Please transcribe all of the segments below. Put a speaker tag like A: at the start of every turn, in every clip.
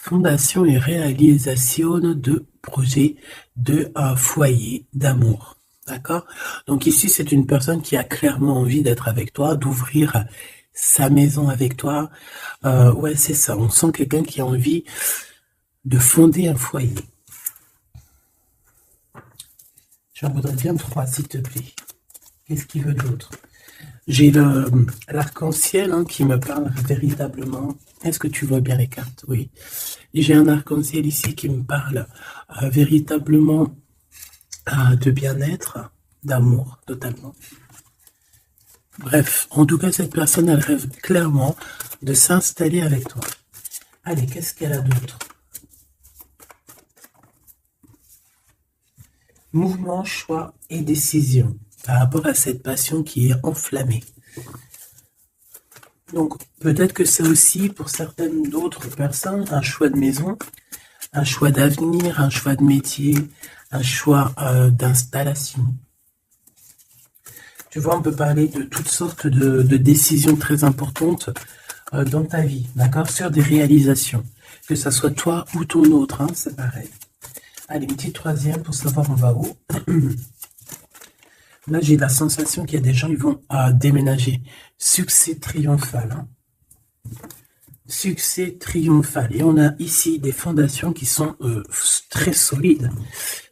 A: Fondation et réalisation de projets de foyer d'amour. D'accord? Donc ici, c'est une personne qui a clairement envie d'être avec toi, d'ouvrir sa maison avec toi. Ouais, c'est ça. On sent quelqu'un qui a envie de fonder un foyer. J'en voudrais bien 3, s'il te plaît. Qu'est-ce qu'il veut d'autre? J'ai l'arc-en-ciel qui me parle véritablement. Est-ce que tu vois bien les cartes? Oui. J'ai un arc-en-ciel ici qui me parle véritablement de bien-être, d'amour, totalement. Bref, en tout cas, cette personne, elle rêve clairement de s'installer avec toi. Allez, qu'est-ce qu'elle a d'autre? Mouvement, choix et décision par rapport à cette passion qui est enflammée. Donc, peut-être que c'est aussi, pour certaines d'autres personnes, un choix de maison, un choix d'avenir, un choix de métier, un choix d'installation. Tu vois, on peut parler de toutes sortes de décisions très importantes dans ta vie, d'accord, sur des réalisations. Que ça soit toi ou ton autre, c'est pareil. Allez, une petite troisième pour savoir on va où. Là, j'ai la sensation qu'il y a des gens qui vont déménager. Succès triomphal. Succès triomphal. Et on a ici des fondations qui sont très solides.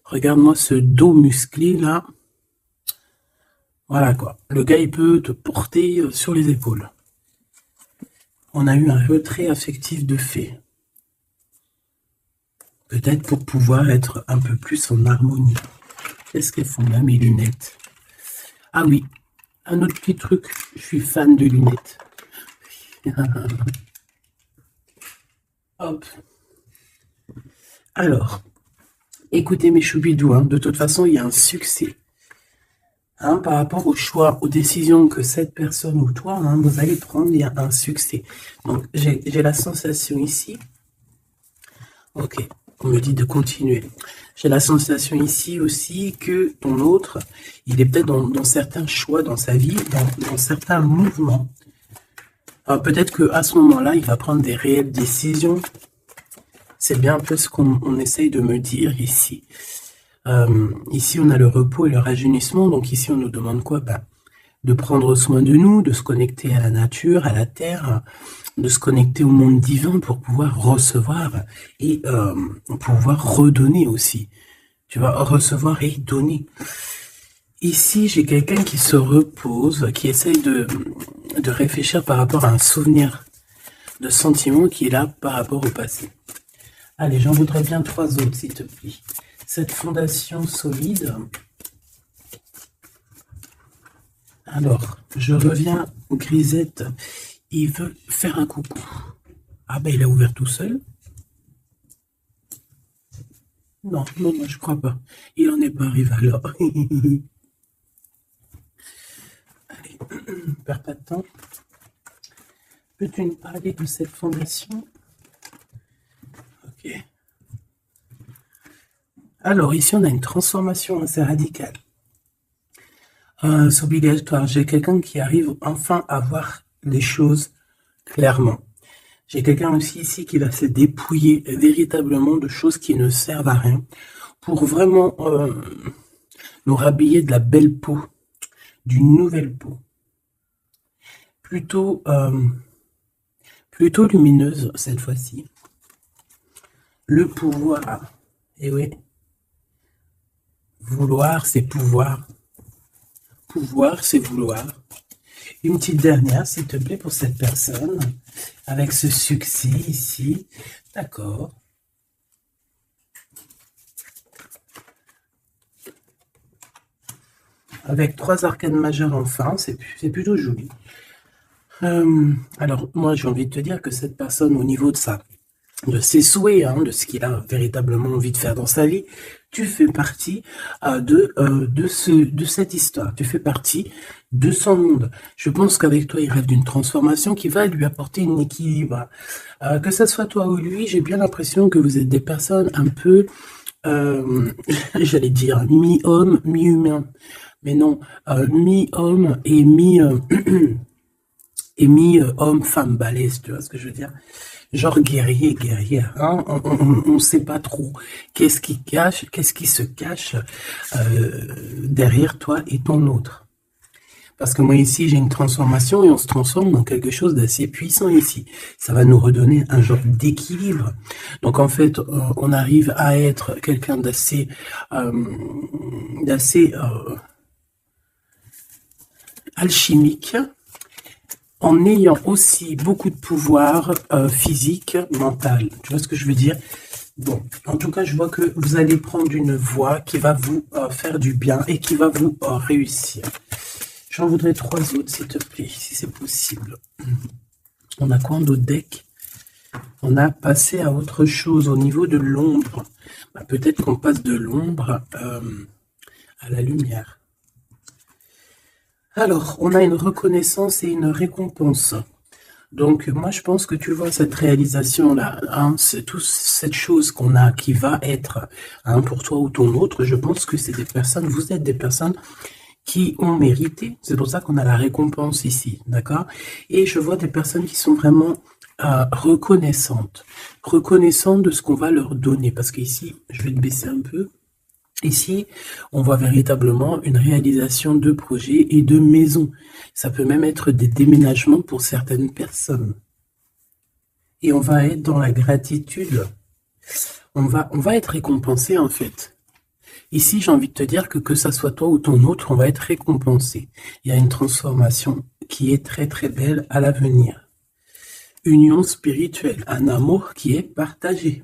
A: Regarde-moi ce dos musclé là. Voilà quoi. Le gars, il peut te porter sur les épaules. On a eu un retrait affectif de fait. Peut-être pour pouvoir être un peu plus en harmonie. Qu'est-ce qu'elles font là, mes lunettes? Ah oui, un autre petit truc. Je suis fan de lunettes. Hop. Alors, écoutez mes choubidous, de toute façon, il y a un succès. Par rapport aux choix, aux décisions que cette personne ou toi, vous allez prendre, il y a un succès. Donc, j'ai la sensation ici. Ok, on me dit de continuer. J'ai la sensation ici aussi que ton autre, il est peut-être dans certains choix dans sa vie, dans certains mouvements. Peut-être qu'à ce moment-là, il va prendre des réelles décisions. C'est bien un peu ce qu'on essaye de me dire ici. Ici, on a le repos et le rajeunissement. Donc ici, on nous demande quoi? De prendre soin de nous, de se connecter à la nature, à la terre, de se connecter au monde divin pour pouvoir recevoir et pouvoir redonner aussi. Tu vas recevoir et donner. Ici, j'ai quelqu'un qui se repose, qui essaye de réfléchir par rapport à un souvenir de sentiment qui est là par rapport au passé. Allez, j'en voudrais bien 3 autres, s'il te plaît. Cette fondation solide. Alors, je reviens au grisette. Il veut faire un coucou. Ah ben, il a ouvert tout seul. Non, je crois pas. Il en est pas arrivé alors. Allez, perds pas de temps. Peux-tu nous parler de cette fondation? Ok. Alors, ici, on a une transformation assez radicale. C'est obligatoire. J'ai quelqu'un qui arrive enfin à voir les choses clairement. J'ai quelqu'un aussi ici qui va se dépouiller véritablement de choses qui ne servent à rien pour vraiment nous rhabiller de la belle peau, d'une nouvelle peau. Plutôt lumineuse cette fois-ci. Le pouvoir. Et oui. Vouloir, c'est pouvoir. Pouvoir, c'est vouloir. Une petite dernière, s'il te plaît, pour cette personne, avec ce succès ici. D'accord. Avec 3 arcanes majeures enfin, c'est plutôt joli. Alors, moi, j'ai envie de te dire que cette personne, au niveau de ses souhaits, de ce qu'il a véritablement envie de faire dans sa vie, tu fais partie de cette histoire, tu fais partie de son monde. Je pense qu'avec toi, il rêve d'une transformation qui va lui apporter un équilibre. Que ce soit toi ou lui, j'ai bien l'impression que vous êtes des personnes un peu, j'allais dire, mi-homme, mi-humain. Mais non, mi-homme et mi-homme-femme balèze, tu vois ce que je veux dire? genre guerrier, guerrière. Hein, on ne sait pas trop qu'est-ce qui se cache derrière toi et ton autre. Parce que moi ici, j'ai une transformation et on se transforme dans quelque chose d'assez puissant ici. Ça va nous redonner un genre d'équilibre. Donc en fait, on arrive à être quelqu'un d'assez alchimique, en ayant aussi beaucoup de pouvoir physique, mental. Tu vois ce que je veux dire? Bon, en tout cas, je vois que vous allez prendre une voie qui va vous faire du bien et qui va vous réussir. J'en voudrais 3 autres, s'il te plaît, si c'est possible. On a quoi en d'autres deck? On a passé à autre chose au niveau de l'ombre. Bah, peut-être qu'on passe de l'ombre à la lumière. Alors, on a une reconnaissance et une récompense. Donc, moi, je pense que tu vois cette réalisation-là, hein, c'est toute cette chose qu'on a qui va être pour toi ou ton autre. Je pense que c'est des personnes, vous êtes des personnes qui ont mérité. C'est pour ça qu'on a la récompense ici, d'accord? Et je vois des personnes qui sont vraiment reconnaissantes de ce qu'on va leur donner. Parce qu'ici, je vais te baisser un peu. Ici, on voit véritablement une réalisation de projets et de maisons. Ça peut même être des déménagements pour certaines personnes. Et on va être dans la gratitude. On va être récompensé en fait. Ici, j'ai envie de te dire que ça soit toi ou ton autre, on va être récompensé. Il y a une transformation qui est très très belle à l'avenir. Union spirituelle, un amour qui est partagé.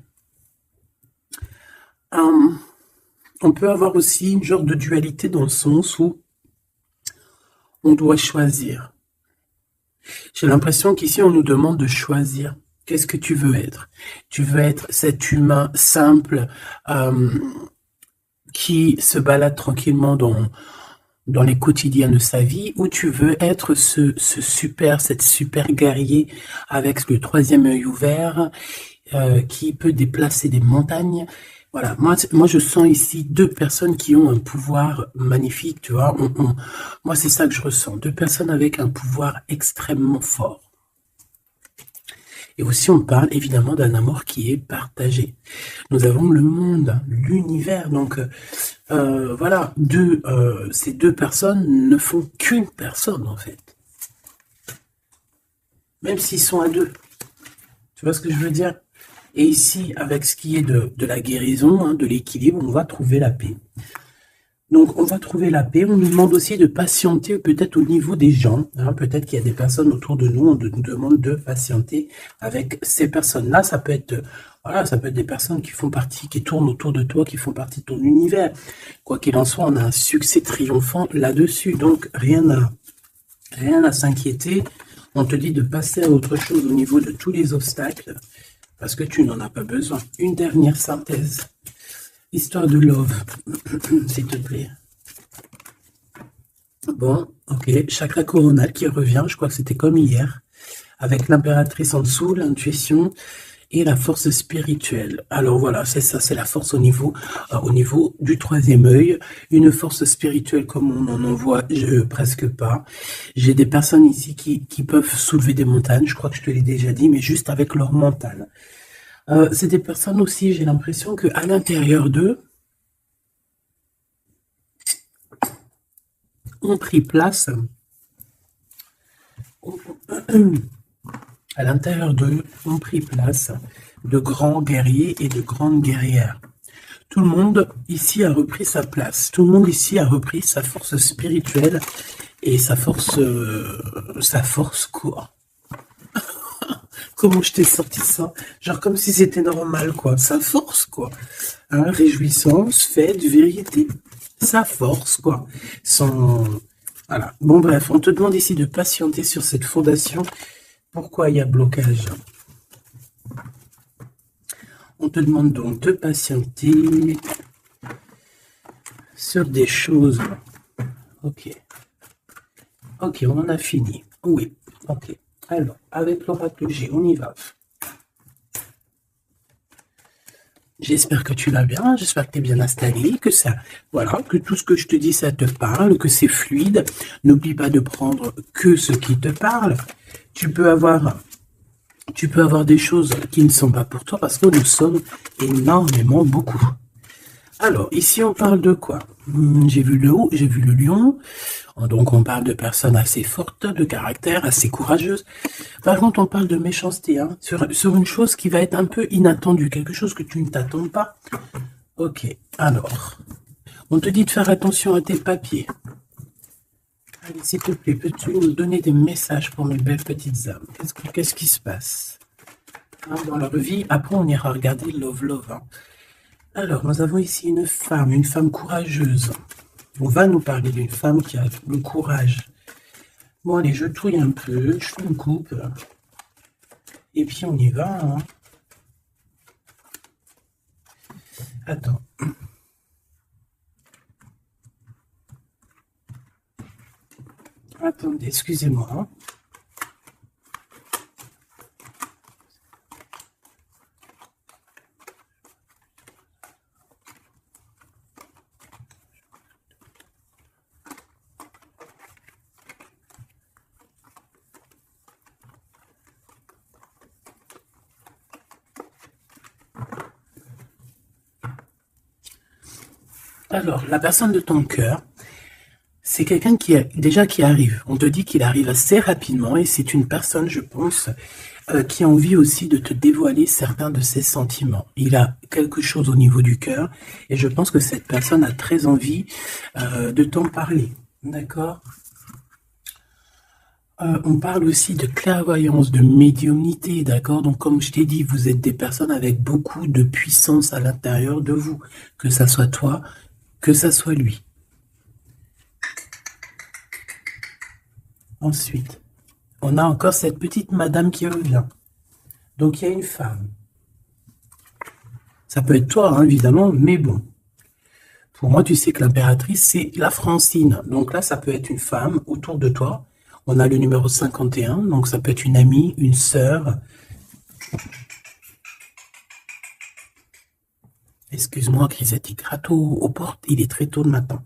A: On peut avoir aussi une genre de dualité dans le sens où on doit choisir. J'ai l'impression qu'ici, on nous demande de choisir. Qu'est-ce que tu veux être? Tu veux être cet humain simple qui se balade tranquillement dans les quotidiens de sa vie, ou tu veux être cette super guerrier avec le 3e œil ouvert qui peut déplacer des montagnes. Voilà, moi je sens ici 2 personnes qui ont un pouvoir magnifique, tu vois. Moi c'est ça que je ressens, 2 personnes avec un pouvoir extrêmement fort. Et aussi, on parle évidemment d'un amour qui est partagé. Nous avons le monde, l'univers. Donc, voilà, ces 2 personnes ne font qu'une personne, en fait. Même s'ils sont à 2. Tu vois ce que je veux dire? Et ici, avec ce qui est de la guérison, hein, de l'équilibre, on va trouver la paix. Donc, on va trouver la paix. On nous demande aussi de patienter peut-être au niveau des gens. Hein. Peut-être qu'il y a des personnes autour de nous, on nous demande de patienter avec ces personnes-là. Ça peut être, voilà, ça peut être des personnes qui font partie, qui tournent autour de toi, qui font partie de ton univers. Quoi qu'il en soit, on a un succès triomphant là-dessus. Donc, rien à s'inquiéter. On te dit de passer à autre chose au niveau de tous les obstacles parce que tu n'en as pas besoin. Une dernière synthèse. Histoire de love, s'il te plaît. Bon, ok. Chakra coronal qui revient, je crois que c'était comme hier, avec l'impératrice en dessous, l'intuition et la force spirituelle. Alors voilà, c'est ça, c'est la force au niveau du 3e œil. Une force spirituelle comme on n'en voit presque pas. J'ai des personnes ici qui peuvent soulever des montagnes, je crois que je te l'ai déjà dit, mais juste avec leur mental. C'est des personnes aussi, j'ai l'impression qu'à l'intérieur d'eux, ont pris place, à l'intérieur d'eux, ont pris place de grands guerriers et de grandes guerrières. Tout le monde ici a repris sa place. Tout le monde ici a repris sa force spirituelle et sa force quoi? Comment je t'ai sorti ça? Genre comme si c'était normal, quoi. Sa force, quoi. Hein, réjouissance, fête, vérité. Sa force, quoi. Voilà. Bon, bref, on te demande ici de patienter sur cette fondation. Pourquoi il y a blocage? On te demande donc de patienter sur des choses. Ok. Ok, on en a fini. Oui, ok. Alors, avec l'oracle G, on y va. J'espère que tu vas bien, j'espère que tu es bien installé, que ça, voilà, que tout ce que je te dis, ça te parle, que c'est fluide. N'oublie pas de prendre que ce qui te parle. Tu peux avoir Tu peux avoir des choses qui ne sont pas pour toi parce que nous sommes énormément beaucoup. Alors, ici, on parle de quoi? J'ai vu le haut, j'ai vu le lion. Donc, on parle de personnes assez fortes, de caractère, assez courageuses. Par contre, on parle de méchanceté, hein, sur une chose qui va être un peu inattendue, quelque chose que tu ne t'attends pas. Ok, alors, on te dit de faire attention à tes papiers. Allez, s'il te plaît, peux-tu nous donner des messages pour mes belles petites âmes? Qu'est-ce qui se passe dans leur vie? Après, on ira regarder Love Love. Hein. Alors, nous avons ici une femme courageuse. On va nous parler d'une femme qui a le courage. Bon, allez, je touille un peu, je fais une coupe. Et puis, on y va. Hein. Attends. Attendez, excusez-moi. Hein. Alors, la personne de ton cœur, c'est quelqu'un qui arrive. On te dit qu'il arrive assez rapidement et c'est une personne, je pense, qui a envie aussi de te dévoiler certains de ses sentiments. Il a quelque chose au niveau du cœur et je pense que cette personne a très envie de t'en parler. D'accord? On parle aussi de clairvoyance, de médiumnité, d'accord? Donc, comme je t'ai dit, vous êtes des personnes avec beaucoup de puissance à l'intérieur de vous, que ça soit toi, que ça soit lui. Ensuite, on a encore cette petite madame qui revient. Donc, il y a une femme. Ça peut être toi, hein, évidemment, mais bon. Pour moi, tu sais que l'impératrice, c'est la Francine. Donc là, ça peut être une femme autour de toi. On a le numéro 51, donc ça peut être une amie, une sœur. Excuse-moi, Crisette, il gratte aux portes. Il est très tôt le matin.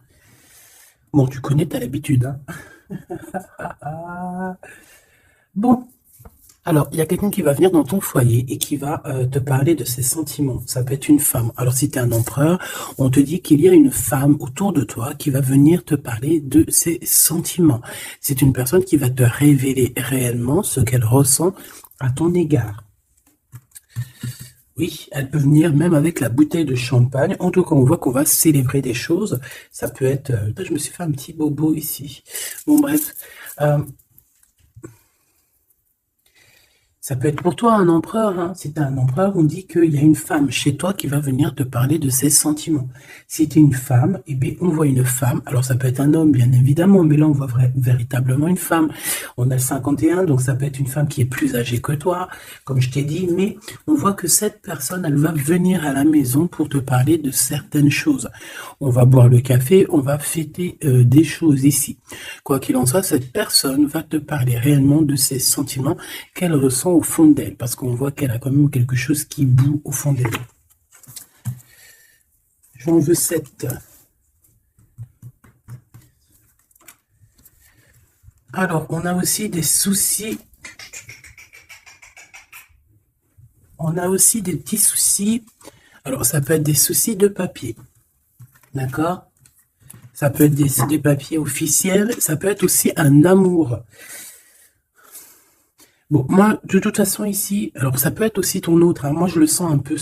A: Bon, tu connais, t'as l'habitude. Hein. Bon. Alors, il y a quelqu'un qui va venir dans ton foyer et qui va te parler de ses sentiments. Ça peut être une femme. Alors, si tu es un empereur, on te dit qu'il y a une femme autour de toi qui va venir te parler de ses sentiments. C'est une personne qui va te révéler réellement ce qu'elle ressent à ton égard. Oui, elle peut venir même avec la bouteille de champagne. En tout cas, on voit qu'on va célébrer des choses. Ça peut être... je me suis fait un petit bobo ici. Bon, bref. Ça peut être pour toi un empereur. Hein. Si tu es un empereur, on dit qu'il y a une femme chez toi qui va venir te parler de ses sentiments. Si tu es une femme, eh bien, on voit une femme. Alors, ça peut être un homme, bien évidemment, mais là, on voit véritablement une femme. On a le 51, donc ça peut être une femme qui est plus âgée que toi, comme je t'ai dit, mais on voit que cette personne, elle va venir à la maison pour te parler de certaines choses. On va boire le café, on va fêter des choses ici. Quoi qu'il en soit, cette personne va te parler réellement de ses sentiments qu'elle ressent au fond d'elle, parce qu'on voit qu'elle a quand même quelque chose qui bout au fond d'elle. J'en veux 7. Alors, on a aussi des soucis. On a aussi des petits soucis. Alors, ça peut être des soucis de papier. D'accord? Ça peut être des papiers officiels. Ça peut être aussi un amour. Bon, moi, de toute façon, ici, alors ça peut être aussi ton autre. Hein, moi, je le sens un peu,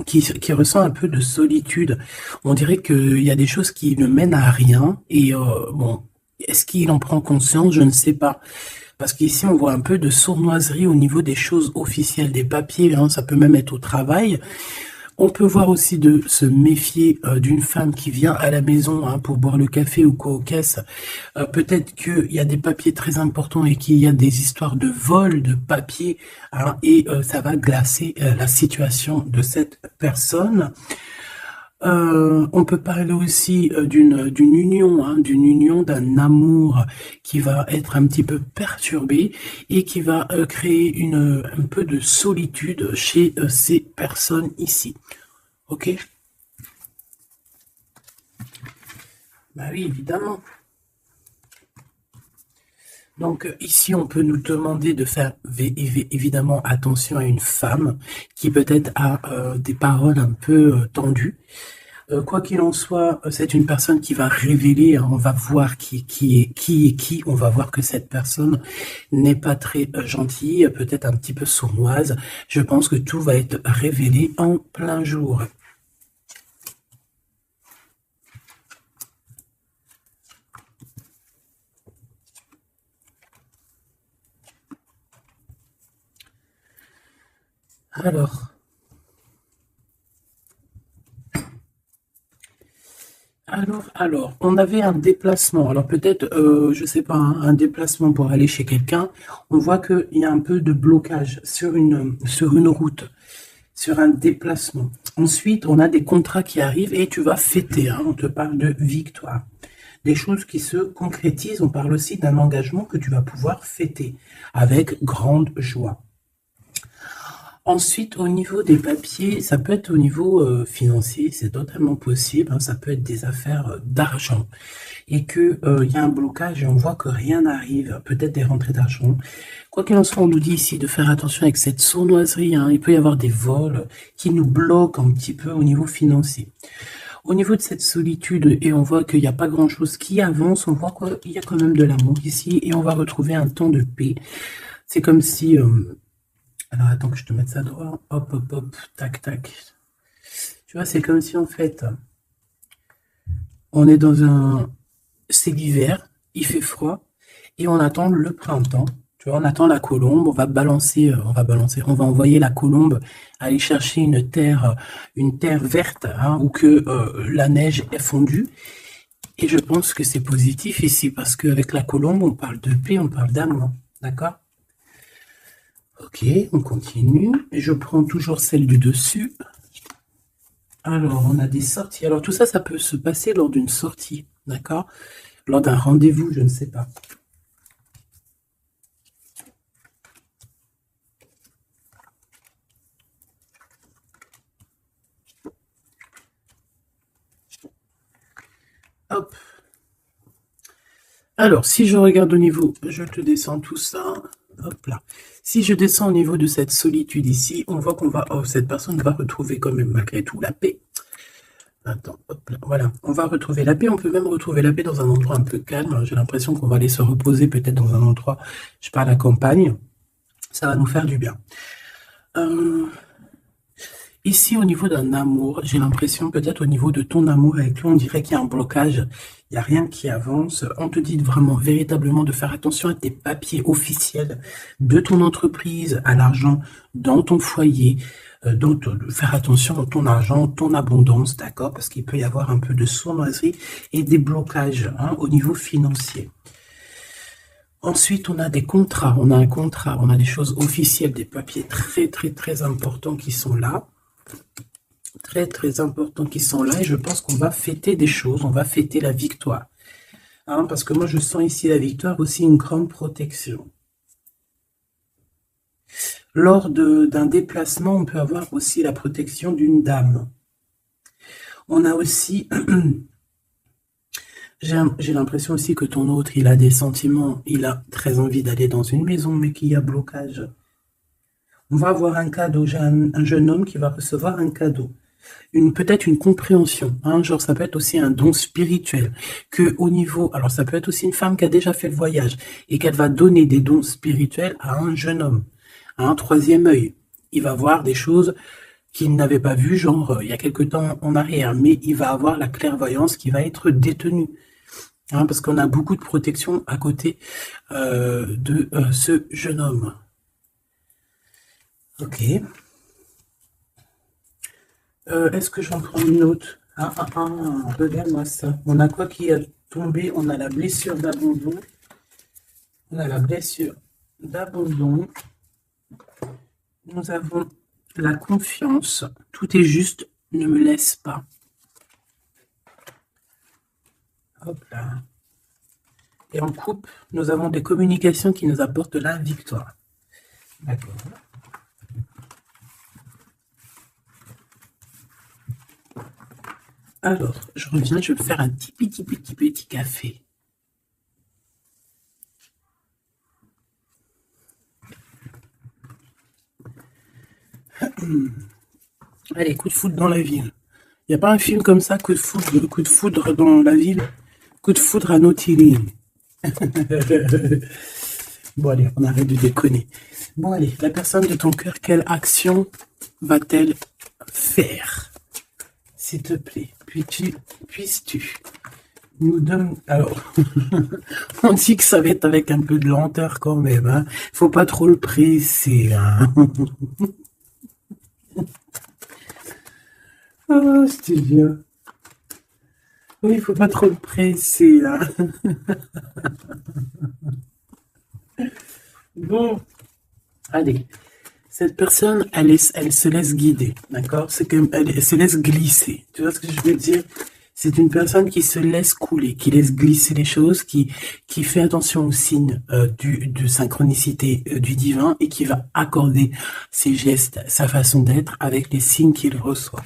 A: qui ressent un peu de solitude. On dirait qu'il y a des choses qui ne mènent à rien. Et bon, est-ce qu'il en prend conscience? Je ne sais pas. Parce qu'ici, on voit un peu de sournoiserie au niveau des choses officielles, des papiers. Hein, ça peut même être au travail. On peut voir aussi de se méfier d'une femme qui vient à la maison hein, pour boire le café ou quoi aux caisses. Peut-être qu'il y a des papiers très importants et qu'il y a des histoires de vol de papiers hein, et ça va glacer la situation de cette personne. On peut parler aussi d'une union, hein, d'une union, d'un amour qui va être un petit peu perturbé et qui va créer un peu de solitude chez ces personnes ici. Ok? Bah oui, évidemment. Donc ici, on peut nous demander de faire évidemment attention à une femme qui peut-être a des paroles un peu tendues. Quoi qu'il en soit, c'est une personne qui va révéler, hein, on va voir qui, on va voir que cette personne n'est pas très gentille, peut-être un petit peu sournoise. Je pense que tout va être révélé en plein jour. Alors, on avait un déplacement. Alors peut-être, je sais pas, hein, un déplacement pour aller chez quelqu'un. On voit qu'il y a un peu de blocage sur une route, sur un déplacement. Ensuite, on a des contrats qui arrivent et tu vas fêter. Hein, on te parle de victoire. Des choses qui se concrétisent. On parle aussi d'un engagement que tu vas pouvoir fêter avec grande joie. Ensuite, au niveau des papiers, ça peut être au niveau financier, c'est totalement possible, hein, ça peut être des affaires d'argent et que y a un blocage et on voit que rien n'arrive, peut-être des rentrées d'argent. Quoi qu'il en soit, on nous dit ici de faire attention avec cette sournoiserie, hein, il peut y avoir des vols qui nous bloquent un petit peu au niveau financier. Au niveau de cette solitude, et on voit qu'il n'y a pas grand-chose qui avance, on voit qu'il y a quand même de l'amour ici et on va retrouver un temps de paix. C'est comme si... alors, attends que je te mette ça droit. Hop, hop, hop, tac, tac. Tu vois, c'est comme si, en fait, on est dans un... C'est l'hiver, il fait froid, et on attend le printemps. Tu vois, on attend la colombe, on va envoyer la colombe aller chercher une terre verte, hein, où que la neige est fondue. Et je pense que c'est positif ici, parce qu'avec la colombe, on parle de paix, on parle d'amour. D'accord? Ok, on continue. Et je prends toujours celle du dessus. Alors, on a des sorties. Alors, tout ça, ça peut se passer lors d'une sortie, d'accord? Lors d'un rendez-vous, je ne sais pas. Hop. Alors, si je regarde au niveau, je te descends tout ça. Hop là. Si je descends au niveau de cette solitude ici, on voit qu'on va, cette personne va retrouver quand même malgré tout la paix. Attends, hop là, voilà. On va retrouver la paix. On peut même retrouver la paix dans un endroit un peu calme. J'ai l'impression qu'on va aller se reposer peut-être dans un endroit, je sais pas, à la campagne. Ça va nous faire du bien. Ici, au niveau d'un amour, j'ai l'impression peut-être au niveau de ton amour avec lui, on dirait qu'il y a un blocage, il n'y a rien qui avance. On te dit vraiment, véritablement, de faire attention à tes papiers officiels de ton entreprise, à l'argent dans ton foyer, de faire attention à ton argent, ton abondance, d'accord? Parce qu'il peut y avoir un peu de sournoiserie et des blocages, hein, au niveau financier. Ensuite, on a des contrats, on a un contrat, on a des choses officielles, des papiers très, très, très importants qui sont là. Très, très importants qui sont là. Et je pense qu'on va fêter des choses, on va fêter la victoire. Hein, parce que moi, je sens ici la victoire aussi une grande protection. Lors d'un déplacement, on peut avoir aussi la protection d'une dame. On a aussi... J'ai l'impression aussi que ton autre, il a des sentiments, il a très envie d'aller dans une maison, mais qu'il y a blocage. On va avoir un cadeau, j'ai un jeune homme qui va recevoir un cadeau. Peut-être une compréhension, hein, genre ça peut être aussi un don spirituel, que au niveau, alors ça peut être aussi une femme qui a déjà fait le voyage, et qu'elle va donner des dons spirituels à un jeune homme, à un troisième œil. Il va voir des choses qu'il n'avait pas vues, genre il y a quelque temps en arrière, mais il va avoir la clairvoyance qui va être détenue. Hein, parce qu'on a beaucoup de protection à côté de ce jeune homme. Ok. Est-ce que j'en prends une autre? Regarde-moi ça. On a quoi qui est tombé? On a la blessure d'abandon. On a la blessure d'abandon. Nous avons la confiance. Tout est juste. Ne me laisse pas. Hop là. Et en coupe, nous avons des communications qui nous apportent la victoire. D'accord. Alors, je reviens, je vais faire un petit café. Allez, coup de foudre dans la ville. Il n'y a pas un film comme ça, coup de foudre dans la ville, coup de foudre à Nautilus. Bon, allez, on arrête de déconner. Bon, allez, la personne de ton cœur, quelle action va-t-elle faire? S'il te plaît, puisses-tu nous donner... Alors, on dit que ça va être avec un peu de lenteur quand même, hein. Faut pas trop le presser, hein. Oh, c'était bien. Oui, il faut pas trop le presser, là. Bon, allez. Cette personne, elle se laisse guider, d'accord? C'est comme elle se laisse glisser. Tu vois ce que je veux dire? C'est une personne qui se laisse couler, qui laisse glisser les choses, qui fait attention aux signes de synchronicité du divin et qui va accorder ses gestes, sa façon d'être avec les signes qu'il reçoit.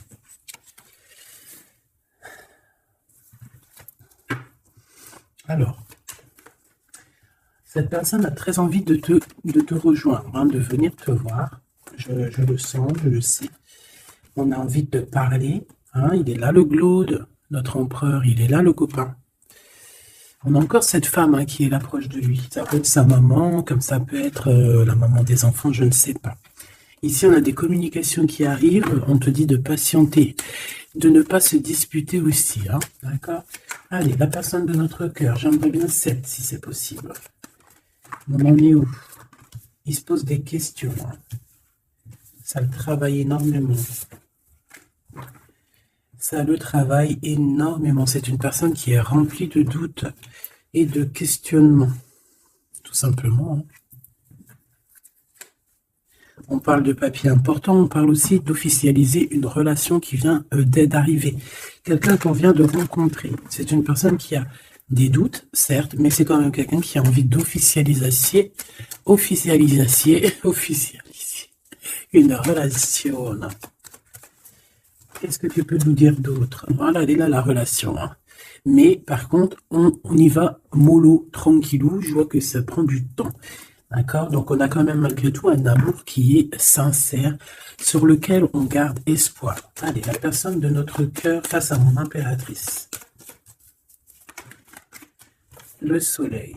A: Alors, cette personne a très envie de te rejoindre, hein, de venir te voir. Je le sens, je le sais. On a envie de te parler. Hein, il est là le Glaude, notre empereur, il est là le copain. On a encore cette femme, hein, qui est là proche de lui. Ça peut être sa maman, comme ça peut être la maman des enfants, je ne sais pas. Ici, on a des communications qui arrivent. On te dit de patienter, de ne pas se disputer aussi. Hein, d'accord? Allez, la personne de notre cœur. J'aimerais bien 7, si c'est possible. On en est où? Il se pose des questions. Hein. Ça le travaille énormément. Ça le travaille énormément. C'est une personne qui est remplie de doutes et de questionnements. Tout simplement. Hein. On parle de papier important, on parle aussi d'officialiser une relation qui vient d'arriver. Quelqu'un qu'on vient de rencontrer. C'est une personne qui a des doutes, certes, mais c'est quand même quelqu'un qui a envie d'officialiser une relation. Qu'est-ce que tu peux nous dire d'autre? Voilà, elle est là la relation. Hein. Mais par contre, on y va mollo, tranquillou. Je vois que ça prend du temps. D'accord? Donc on a quand même malgré tout un amour qui est sincère, sur lequel on garde espoir. Allez, la personne de notre cœur face à mon impératrice. Le soleil.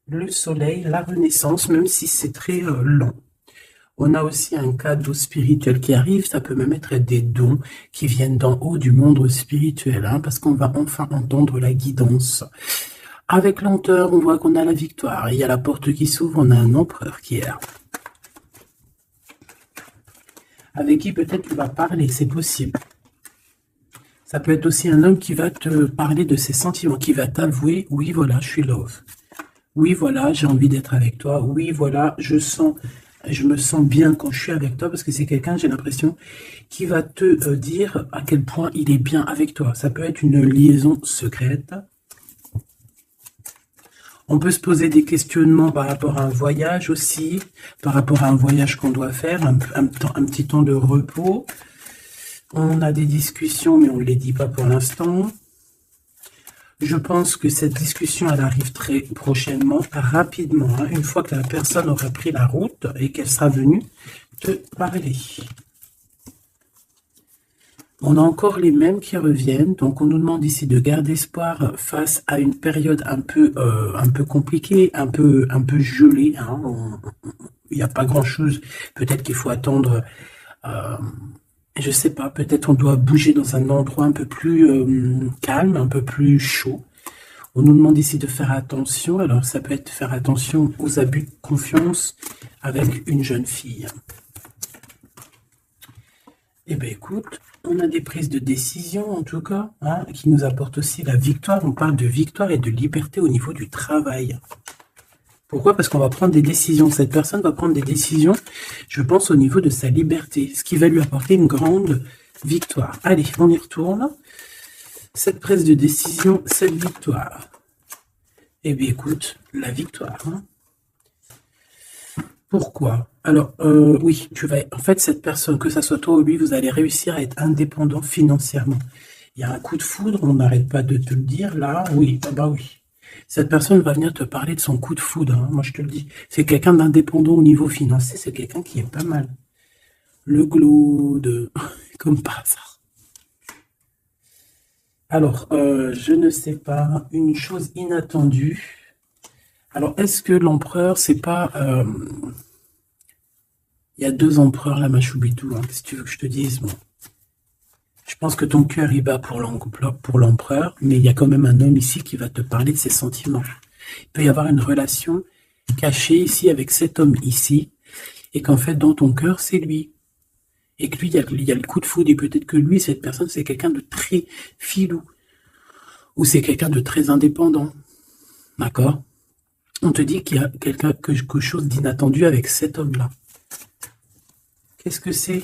A: Le soleil, la renaissance, même si c'est très lent. On a aussi un cadeau spirituel qui arrive, ça peut même être des dons qui viennent d'en haut du monde spirituel, hein, parce qu'on va enfin entendre la guidance. Avec lenteur, on voit qu'on a la victoire. Il y a la porte qui s'ouvre, on a un empereur qui est là. Avec qui peut-être tu vas parler, c'est possible. Ça peut être aussi un homme qui va te parler de ses sentiments, qui va t'avouer, oui, voilà, je suis love. Oui, voilà, j'ai envie d'être avec toi. Oui, voilà, je me sens bien quand je suis avec toi, parce que c'est quelqu'un, j'ai l'impression, qui va te dire à quel point il est bien avec toi. Ça peut être une liaison secrète. On peut se poser des questionnements par rapport à un voyage aussi, par rapport à un voyage qu'on doit faire, un petit temps de repos. On a des discussions, mais on ne les dit pas pour l'instant. Je pense que cette discussion, elle arrive très prochainement, rapidement, hein, une fois que la personne aura pris la route et qu'elle sera venue te parler. On a encore les mêmes qui reviennent, donc on nous demande ici de garder espoir face à une période un peu compliquée, un peu gelée. Hein. Il n'y a pas grand-chose. Peut-être qu'il faut attendre, je sais pas, peut-être on doit bouger dans un endroit un peu plus calme, un peu plus chaud. On nous demande ici de faire attention. Alors ça peut être faire attention aux abus de confiance avec une jeune fille. Eh bien écoute, on a des prises de décision en tout cas, hein, qui nous apportent aussi la victoire. On parle de victoire et de liberté au niveau du travail. Pourquoi? Parce qu'on va prendre des décisions. Cette personne va prendre des décisions, je pense, au niveau de sa liberté, ce qui va lui apporter une grande victoire. Allez, on y retourne. Cette prise de décision, cette victoire. Eh bien écoute, la victoire. Hein. Pourquoi? Alors, oui, en fait, cette personne, que ça soit toi ou lui, vous allez réussir à être indépendant financièrement. Il y a un coup de foudre, on n'arrête pas de te le dire, là, oui, ah bah oui. Cette personne va venir te parler de son coup de foudre, hein, moi je te le dis. C'est quelqu'un d'indépendant au niveau financier, c'est quelqu'un qui est pas mal. Le glaude, comme par hasard. Alors, je ne sais pas, une chose inattendue. Alors, est-ce que l'empereur, c'est pas... il y a 2 empereurs là, Machoubitou, hein, si tu veux que je te dise, bon. Je pense que ton cœur y bat pour l'empereur, mais il y a quand même un homme ici qui va te parler de ses sentiments. Il peut y avoir une relation cachée ici avec cet homme ici, et qu'en fait, dans ton cœur, c'est lui. Et que lui, il y a le coup de foudre, et peut-être que lui, cette personne, c'est quelqu'un de très filou, ou c'est quelqu'un de très indépendant. D'accord? On te dit qu'il y a quelque chose d'inattendu avec cet homme-là. Qu'est-ce que c'est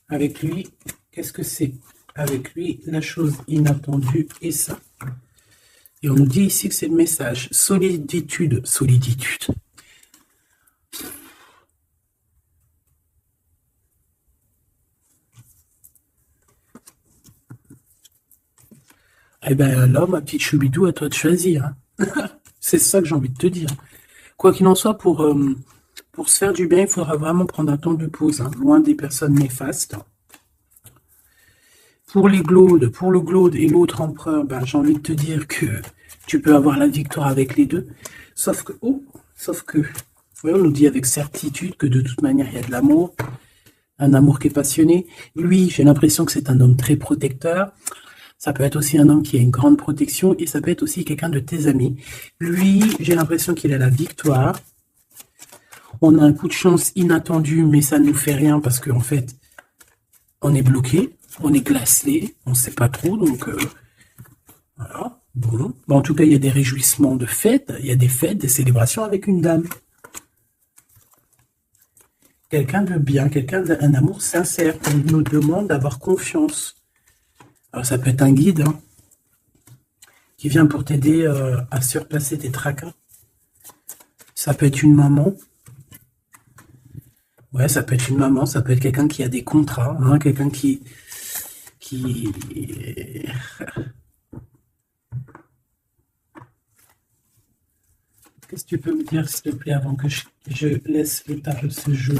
A: avec lui? Qu'est-ce que c'est avec lui? La chose inattendue et ça. Et on nous dit ici que c'est le message. Soliditude. Soliditude. Eh ben là, ma petite choubidou, à toi de choisir. Hein. C'est ça que j'ai envie de te dire. Quoi qu'il en soit, pour se faire du bien, il faudra vraiment prendre un temps de pause, hein, loin des personnes néfastes. Pour le glaude et l'autre empereur, ben, j'ai envie de te dire que tu peux avoir la victoire avec les deux. Sauf que, ouais, on nous dit avec certitude que de toute manière, il y a de l'amour. Un amour qui est passionné. Lui, j'ai l'impression que c'est un homme très protecteur. Ça peut être aussi un homme qui a une grande protection et ça peut être aussi quelqu'un de tes amis. Lui, j'ai l'impression qu'il a la victoire. On a un coup de chance inattendu, mais ça ne nous fait rien parce qu'en fait, on est bloqué, on est glacé, on ne sait pas trop, donc voilà. Bon. En tout cas, il y a des réjouissements de fêtes, il y a des fêtes, des célébrations avec une dame. Quelqu'un de bien, quelqu'un d'un amour sincère, qui nous demande d'avoir confiance. Alors, ça peut être un guide hein, qui vient pour t'aider à surpasser tes tracas. Ça peut être une maman. Ouais, ça peut être une maman, ça peut être quelqu'un qui a des contrats, hein, quelqu'un qui... Qu'est-ce que tu peux me dire, s'il te plaît, avant que je laisse l'état de ce jeu?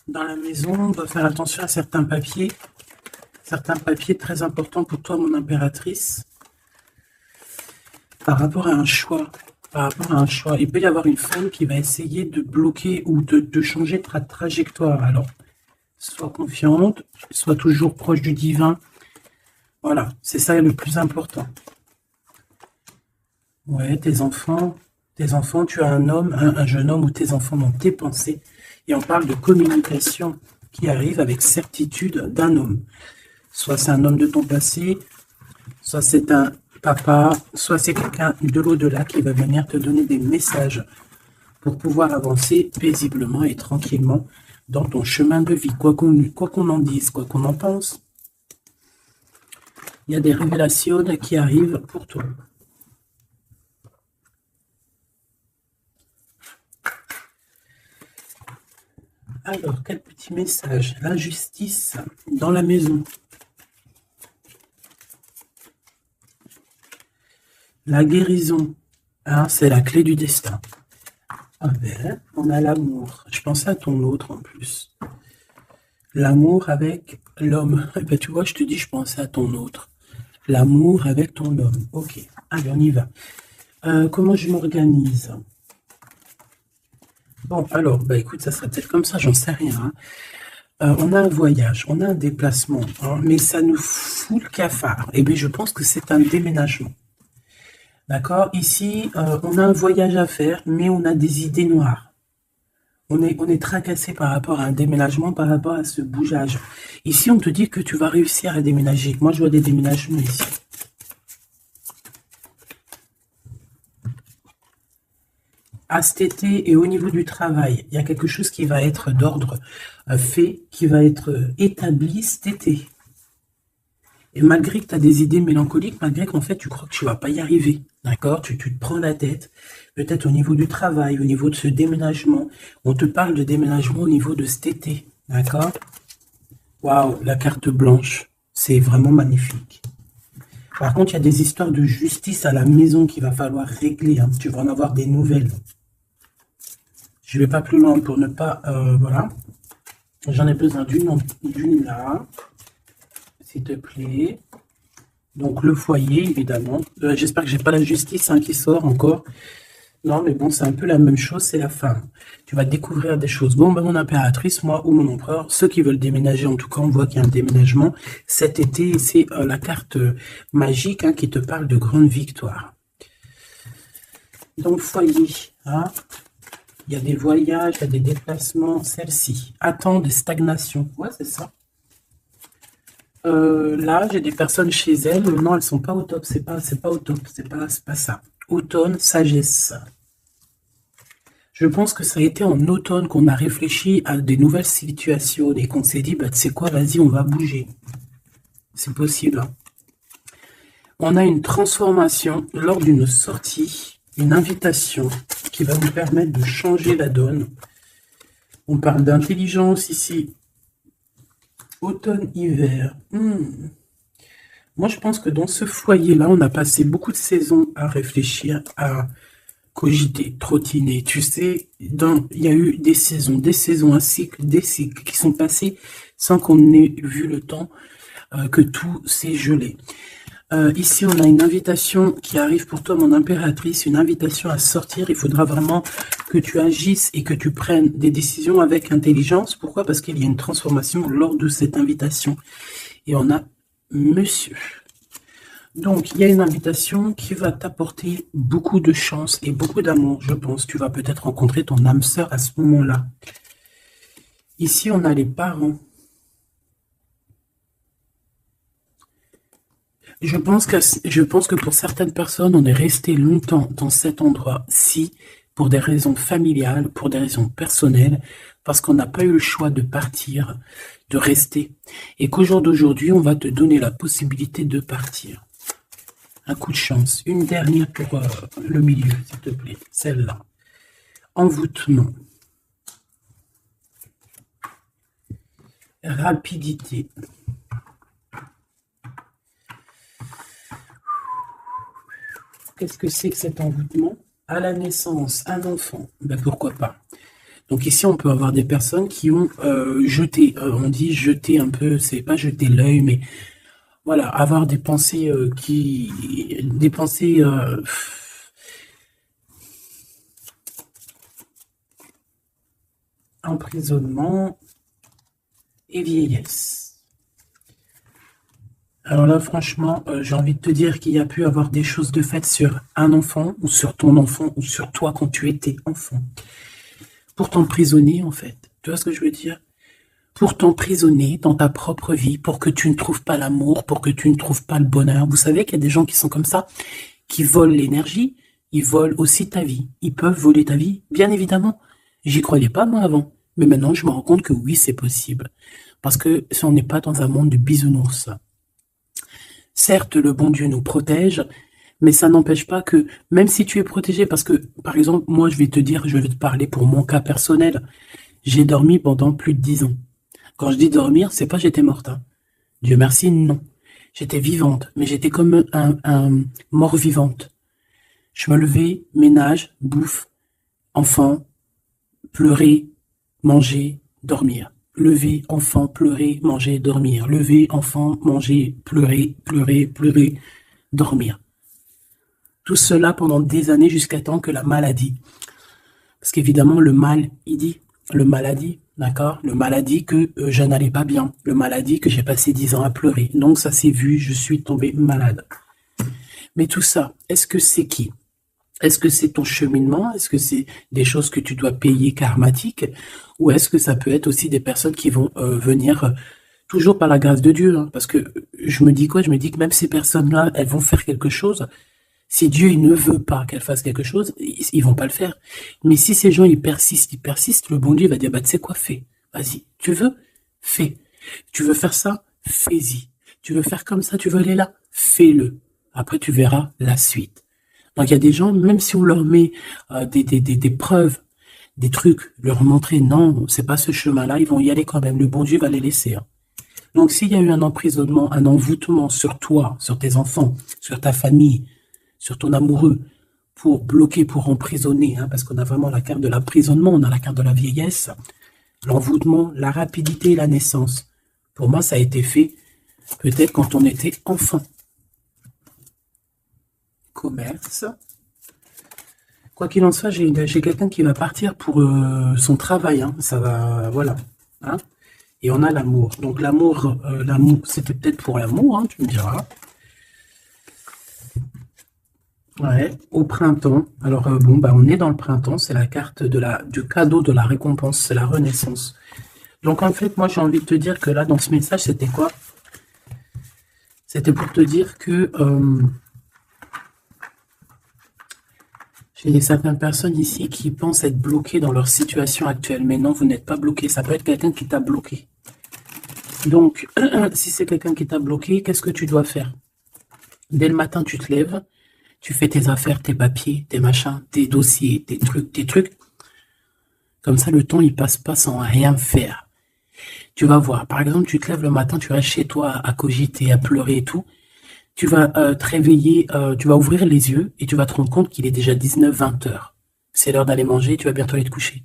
A: Dans la maison, on doit faire attention à certains papiers très importants pour toi, mon impératrice, par rapport à un choix. Il peut y avoir une femme qui va essayer de bloquer ou de changer ta trajectoire. Alors, sois confiante, sois toujours proche du divin. Voilà, c'est ça le plus important. Ouais, tes enfants, tu as un homme, un jeune homme ou tes enfants dans tes pensées. Et on parle de communication qui arrive avec certitude d'un homme. Soit c'est un homme de ton passé, soit c'est un papa, soit c'est quelqu'un de l'au-delà qui va venir te donner des messages pour pouvoir avancer paisiblement et tranquillement dans ton chemin de vie, quoi qu'on en dise, quoi qu'on en pense. Il y a des révélations qui arrivent pour toi. Alors, quel petit message? La justice dans la maison. La guérison, hein, c'est la clé du destin. Ah ben, on a l'amour. Je pensais à ton autre en plus. L'amour avec l'homme. Eh ben, tu vois, je te dis, je pensais à ton autre. L'amour avec ton homme. Ok, allez, on y va. Comment je m'organise? Bon, alors, bah écoute, ça serait peut-être comme ça, j'en sais rien. Hein. On a un voyage, on a un déplacement, hein, mais ça nous fout le cafard. Eh bien, je pense que c'est un déménagement. D'accord? Ici, on a un voyage à faire, mais on a des idées noires. On est tracassé par rapport à un déménagement, par rapport à ce bougeage. Ici, on te dit que tu vas réussir à déménager. Moi, je vois des déménagements ici. À cet été et au niveau du travail, il y a quelque chose qui va être d'ordre fait, qui va être établi cet été. Et malgré que tu as des idées mélancoliques, malgré qu'en fait tu crois que tu vas pas y arriver, d'accord, tu te prends la tête, peut-être au niveau du travail, au niveau de ce déménagement, on te parle de déménagement au niveau de cet été, d'accord. Waouh, la carte blanche, c'est vraiment magnifique. Par contre, il y a des histoires de justice à la maison qu'il va falloir régler, hein. Tu vas en avoir des nouvelles. Je vais pas plus loin pour ne pas... voilà. J'en ai besoin d'une là, s'il te plaît. Donc, le foyer, évidemment. J'espère que j'ai pas la justice hein, qui sort encore. Non, mais bon, c'est un peu la même chose, c'est la fin. Tu vas découvrir des choses. Bon, ben, mon impératrice, moi, ou mon empereur, ceux qui veulent déménager, en tout cas, on voit qu'il y a un déménagement cet été. C'est la carte magique hein, qui te parle de grande victoire. Donc, foyer, hein. Il y a des voyages, il y a des déplacements. Celle-ci, attend des stagnations. Ouais, c'est ça. Là, j'ai des personnes chez elles. Non, elles sont pas au top. C'est pas au top. C'est pas ça. Automne, sagesse. Je pense que ça a été en automne qu'on a réfléchi à des nouvelles situations et qu'on s'est dit, bah, tu sais quoi, vas-y, on va bouger. C'est possible. Hein. On a une transformation lors d'une sortie, une invitation qui va nous permettre de changer la donne. On parle d'intelligence ici. Automne-hiver. Moi, je pense que dans ce foyer-là, on a passé beaucoup de saisons à réfléchir, à cogiter, trottiner. Tu sais, il y a eu des saisons, un cycle, des cycles qui sont passés sans qu'on ait vu le temps que tout s'est gelé. Ici, on a une invitation qui arrive pour toi, mon impératrice, une invitation à sortir. Il faudra vraiment que tu agisses et que tu prennes des décisions avec intelligence. Pourquoi? Parce qu'il y a une transformation lors de cette invitation. Et on a monsieur. Donc, il y a une invitation qui va t'apporter beaucoup de chance et beaucoup d'amour, je pense. Tu vas peut-être rencontrer ton âme sœur à ce moment-là. Ici, on a les parents. Je pense que pour certaines personnes, on est resté longtemps dans cet endroit-ci pour des raisons familiales, pour des raisons personnelles, parce qu'on n'a pas eu le choix de partir, de rester. Et qu'au jour d'aujourd'hui, on va te donner la possibilité de partir. Un coup de chance. Une dernière pour le milieu, s'il te plaît. Celle-là. Envoûtement. Rapidité. Qu'est-ce que c'est que cet envoûtement? À la naissance, un enfant. Ben pourquoi pas? Donc ici, on peut avoir des personnes qui ont jeté, on dit jeter un peu, c'est pas jeter l'œil, mais voilà, avoir des pensées emprisonnement et vieillesse. Alors là, franchement, j'ai envie de te dire qu'il y a pu avoir des choses de faites sur un enfant, ou sur ton enfant, ou sur toi quand tu étais enfant. Pour t'emprisonner, en fait. Tu vois ce que je veux dire? Pour t'emprisonner dans ta propre vie, pour que tu ne trouves pas l'amour, pour que tu ne trouves pas le bonheur. Vous savez qu'il y a des gens qui sont comme ça, qui volent l'énergie, ils volent aussi ta vie. Ils peuvent voler ta vie, bien évidemment. J'y croyais pas, moi, avant. Mais maintenant, je me rends compte que oui, c'est possible. Parce que si on n'est pas dans un monde de bisounours. Certes, le bon Dieu nous protège, mais ça n'empêche pas que, même si tu es protégé, parce que, par exemple, moi, je vais te parler pour mon cas personnel. J'ai dormi pendant plus de 10 ans. Quand je dis dormir, c'est pas j'étais morte. Hein. Dieu merci, non. J'étais vivante, mais j'étais comme un mort-vivante. Je me levais, ménage, bouffe, enfant, pleurer, manger, dormir. Lever, enfant, pleurer, manger, dormir. Lever, enfant, manger, pleurer, pleurer, pleurer, dormir. Tout cela pendant des années jusqu'à temps que la maladie. Parce qu'évidemment, le mal, il dit, le maladie, d'accord? Le maladie que je n'allais pas bien. Le maladie que j'ai passé 10 ans à pleurer. Donc ça s'est vu, je suis tombé malade. Mais tout ça, est-ce que c'est qui? Est-ce que c'est ton cheminement? Est-ce que c'est des choses que tu dois payer karmatiques? Ou est-ce que ça peut être aussi des personnes qui vont venir toujours par la grâce de Dieu? Hein? Parce que je me dis quoi? Je me dis que même ces personnes-là, elles vont faire quelque chose. Si Dieu il ne veut pas qu'elles fassent quelque chose, ils vont pas le faire. Mais si ces gens ils persistent, le bon Dieu va dire bah tu sais quoi, fais. Vas-y. Tu veux? Fais. Tu veux faire ça? Fais-y. Tu veux faire comme ça? Tu veux aller là? Fais-le. Après tu verras la suite. Donc il y a des gens, même si on leur met des preuves, des trucs, leur montrer non, c'est pas ce chemin-là, ils vont y aller quand même. Le bon Dieu va les laisser. Hein. Donc, s'il y a eu un emprisonnement, un envoûtement sur toi, sur tes enfants, sur ta famille, sur ton amoureux, pour bloquer, pour emprisonner, hein, parce qu'on a vraiment la carte de l'emprisonnement, on a la carte de la vieillesse, l'envoûtement, la rapidité et la naissance. Pour moi, ça a été fait peut-être quand on était enfant. Commerce. Quoi qu'il en soit, j'ai quelqu'un qui va partir pour son travail. Hein. Ça va, voilà. Hein. Et on a l'amour. Donc l'amour, c'était peut-être pour l'amour, hein, tu me diras. Ouais, au printemps. Alors bon, bah on est dans le printemps. C'est la carte du cadeau, de la récompense. C'est la renaissance. Donc en fait, moi j'ai envie de te dire que là, dans ce message, c'était quoi? C'était pour te dire que j'ai certaines personnes ici qui pensent être bloquées dans leur situation actuelle. Mais non, vous n'êtes pas bloqué. Ça peut être quelqu'un qui t'a bloqué. Donc, si c'est quelqu'un qui t'a bloqué, qu'est-ce que tu dois faire? Dès le matin, tu te lèves, tu fais tes affaires, tes papiers, tes machins, tes dossiers, tes trucs. Comme ça, le temps, il passe pas sans rien faire. Tu vas voir. Par exemple, tu te lèves le matin, tu restes chez toi à cogiter, à pleurer et tout. Tu vas te réveiller, tu vas ouvrir les yeux et tu vas te rendre compte qu'il est déjà 19-20 heures. C'est l'heure d'aller manger, tu vas bientôt aller te coucher.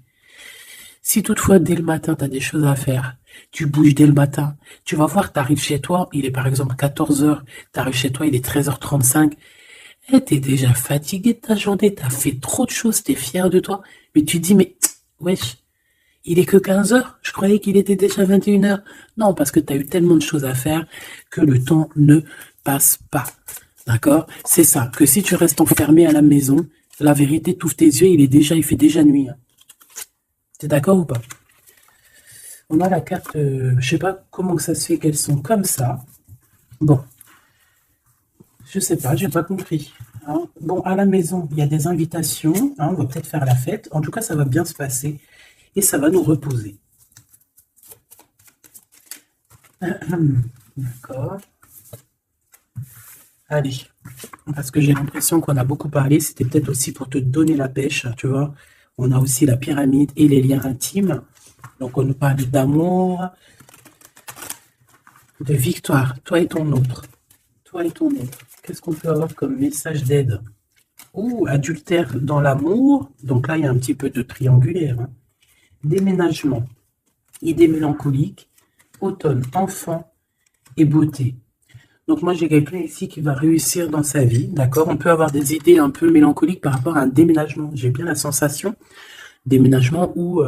A: Si toutefois, dès le matin, tu as des choses à faire, tu bouges dès le matin, tu vas voir, tu arrives chez toi, il est par exemple 14 heures, tu arrives chez toi, il est 13h35, et tu es déjà fatigué de ta journée, tu as fait trop de choses, tu es fier de toi, mais tu te dis, mais wesh, il est que 15 heures, je croyais qu'il était déjà 21 heures. Non, parce que tu as eu tellement de choses à faire que le temps ne passe pas. D'accord? C'est ça, que si tu restes enfermé à la maison, la vérité, t'ouvres tes yeux, il fait déjà nuit. T'es d'accord ou pas? On a la carte, je sais pas comment que ça se fait qu'elles sont comme ça. Bon, je sais pas, j'ai pas compris. Hein. Bon, à la maison, il y a des invitations, hein, on va peut-être faire la fête. En tout cas, ça va bien se passer et ça va nous reposer. D'accord. Allez, parce que j'ai l'impression qu'on a beaucoup parlé, c'était peut-être aussi pour te donner la pêche, tu vois. On a aussi la pyramide et les liens intimes. Donc on nous parle d'amour, de victoire, toi et ton autre. Toi et ton autre. Qu'est-ce qu'on peut avoir comme message d'aide? Ouh, adultère dans l'amour. Donc là, il y a un petit peu de triangulaire. Hein. Déménagement, idée mélancolique, automne, enfant et beauté. Donc moi, j'ai quelqu'un ici qui va réussir dans sa vie, d'accord? On peut avoir des idées un peu mélancoliques par rapport à un déménagement. J'ai bien la sensation, déménagement où,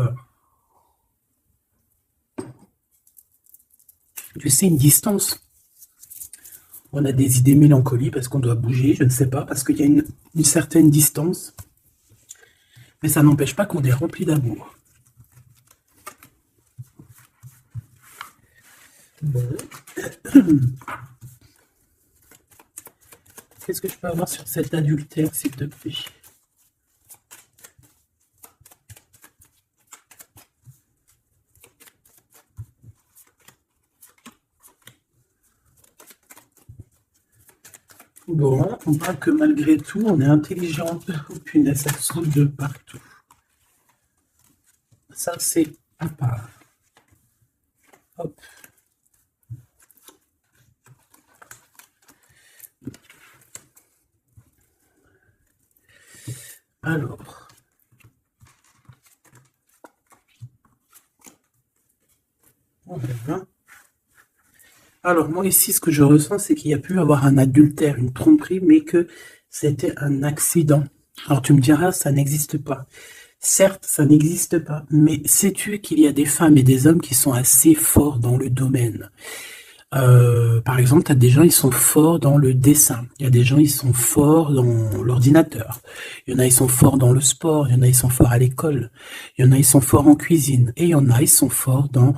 A: tu sais, une distance. On a des idées mélancoliques parce qu'on doit bouger, je ne sais pas, parce qu'il y a une certaine distance. Mais ça n'empêche pas qu'on est rempli d'amour. Bon. Qu'est-ce que je peux avoir sur cet adultère, s'il te plaît? Bon, on parle que malgré tout, on est intelligent. Oh punaise, ça saute de partout. Ça, c'est à part. Hop. Alors. Voilà. Alors, moi ici, ce que je ressens, c'est qu'il y a pu avoir un adultère, une tromperie, mais que c'était un accident. Alors, tu me diras, ça n'existe pas. Certes, ça n'existe pas, mais sais-tu qu'il y a des femmes et des hommes qui sont assez forts dans le domaine? Par exemple, tu as des gens, ils sont forts dans le dessin. Il y a des gens, ils sont forts dans l'ordinateur. Il y en a, ils sont forts dans le sport. Il y en a, ils sont forts à l'école. Il y en a, ils sont forts en cuisine. Et il y en a, ils sont forts dans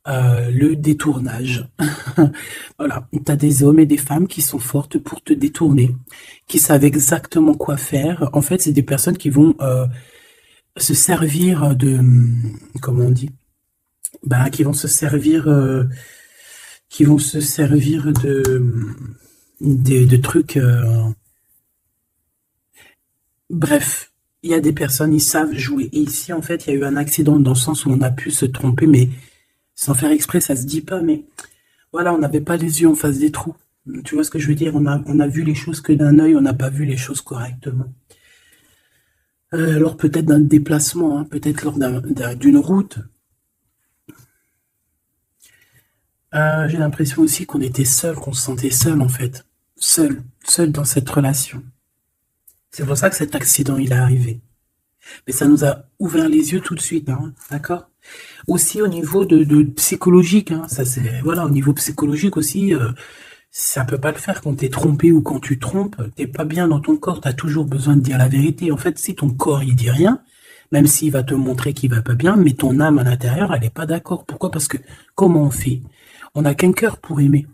A: le détournage. Voilà, tu as des hommes et des femmes qui sont fortes pour te détourner, qui savent exactement quoi faire. En fait, c'est des personnes qui vont se servir de... Comment on dit? Bah, qui vont se servir... de trucs... Bref, il y a des personnes, ils savent jouer. Et ici, en fait, il y a eu un accident dans le sens où on a pu se tromper, mais sans faire exprès, ça se dit pas, mais Voilà, on n'avait pas les yeux en face des trous. Tu vois ce que je veux dire? On a vu les choses que d'un œil, on n'a pas vu les choses correctement. Alors peut-être d'un déplacement, hein, peut-être lors d'une route. J'ai l'impression aussi qu'on était seul, qu'on se sentait seul en fait. Seul dans cette relation. C'est pour ça que cet accident, il est arrivé. Mais ça nous a ouvert les yeux tout de suite, hein, d'accord? Aussi au niveau de psychologique, hein, ça c'est voilà, au niveau psychologique aussi, ça peut pas le faire quand t'es trompé ou quand tu trompes, t'es pas bien dans ton corps, t'as toujours besoin de dire la vérité. En fait, si ton corps il dit rien, même s'il va te montrer qu'il va pas bien, mais ton âme à l'intérieur, elle est pas d'accord. Pourquoi? Parce que comment on fait? On n'a qu'un cœur pour aimer.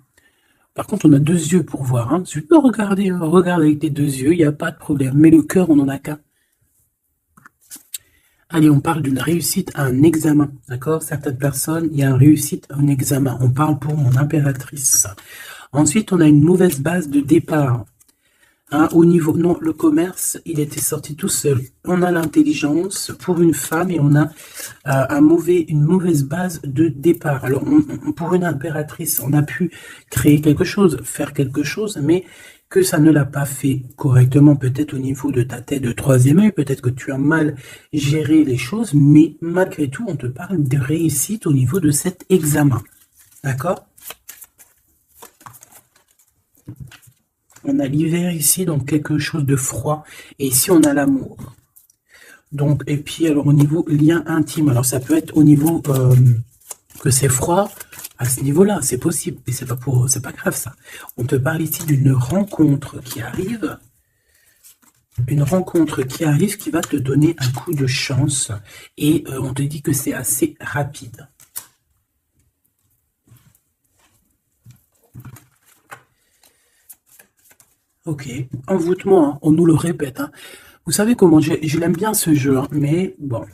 A: Par contre, on a deux yeux pour voir. Hein. Tu peux regarder, regarde avec tes deux yeux, il n'y a pas de problème. Mais le cœur, on n'en a qu'un. Allez, on parle d'une réussite à un examen, d'accord? Certaines personnes, il y a une réussite à un examen. On parle pour mon impératrice. Ensuite, on a une mauvaise base de départ. Hein, au niveau, non, le commerce, il était sorti tout seul. On a l'intelligence pour une femme et on a une mauvaise base de départ. Alors, pour une impératrice, on a pu créer quelque chose, faire quelque chose, mais que ça ne l'a pas fait correctement, peut-être au niveau de ta tête de troisième œil, peut-être que tu as mal géré les choses, mais malgré tout, on te parle de réussite au niveau de cet examen. D'accord? On a l'hiver ici, donc quelque chose de froid. Et ici, on a l'amour. Donc, et puis, alors, au niveau lien intime, alors ça peut être au niveau que c'est froid, à ce niveau-là, c'est possible. Et c'est pas grave, ça. On te parle ici d'une rencontre qui arrive. Une rencontre qui arrive qui va te donner un coup de chance. Et on te dit que c'est assez rapide. Ok, envoûtement, hein, on nous le répète. Hein. Vous savez comment, je l'aime bien ce jeu, hein, mais bon.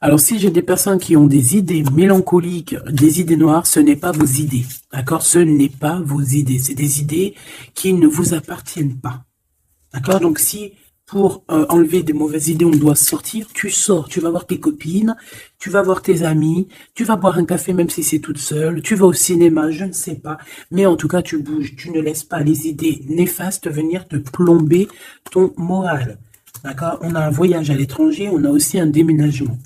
A: Alors si j'ai des personnes qui ont des idées mélancoliques, des idées noires, ce n'est pas vos idées. D'accord? Ce n'est pas vos idées. C'est des idées qui ne vous appartiennent pas. D'accord? Donc si pour enlever des mauvaises idées, on doit sortir, tu sors, tu vas voir tes copines, tu vas voir tes amis, tu vas boire un café même si c'est toute seule, tu vas au cinéma, je ne sais pas. Mais en tout cas, tu bouges, tu ne laisses pas les idées néfastes venir te plomber ton moral. D'accord? On a un voyage à l'étranger, on a aussi un déménagement.